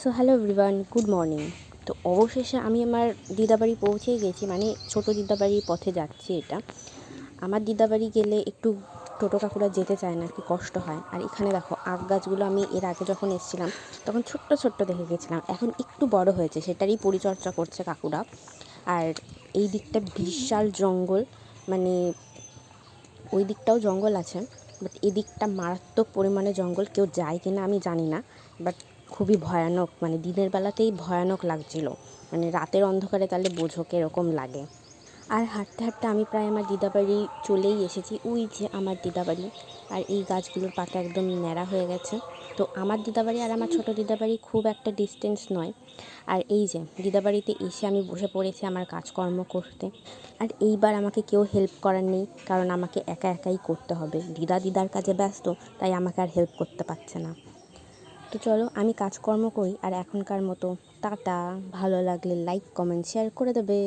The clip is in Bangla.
So hello everyone, good morning. তো অবশেষে আমি আমার দিদাবাড়ি পৌঁছেই গেছি, মানে ছোটো দিদাবাড়ির পথে যাচ্ছি। এটা আমার দিদাবাড়ি গেলে একটু টোটো কাকুরা যেতে চায় না, কি কষ্ট হয়। আর এখানে দেখো আখ গাছগুলো, আমি এর আগে যখন এসেছিলাম তখন ছোট্ট ছোট্ট দেখে গেছিলাম, এখন একটু বড় হয়েছে, সেটারই পরিচর্যা করছে কাকুরা। আর এই দিকটা বিশাল জঙ্গল, মানে ওই দিকটাও জঙ্গল আছে, বাট এদিকটা মারাত্মক পরিমাণে জঙ্গল। কেউ যায় কিনা আমি জানি না, বাট খুবই ভয়ানক, মানে দিনের বেলাতেই ভয়ানক লাগছিল, মানে রাতের অন্ধকারে তাহলে বোঝো কীরকম লাগে। আর হাঁটতে হাঁটতে আমি প্রায় আমার দিদাবাড়ি চলেই এসেছি। ওই যে আমার দিদাবাড়ি, আর এই গাছগুলোর পাতা একদম ন্যাড়া হয়ে গেছে। তো আমার দিদাবাড়ি আর আমার ছোটো দিদাবাড়ি খুব একটা ডিস্টেন্স নয়। আর এই যে দিদাবাড়িতে এসে আমি বসে পড়েছি আমার কাজকর্ম করতে। আর এইবার আমাকে কেউ হেল্প করার নেই, কারণ আমাকে একা একাই করতে হবে। দিদার কাজে ব্যস্ত, তাই আমাকে আর হেল্প করতে পারছে না। তো চলো আমি কাজকর্ম করি, আর এখনকার মতো টাটা। ভালো লাগলে লাইক কমেন্ট শেয়ার করে দেবে।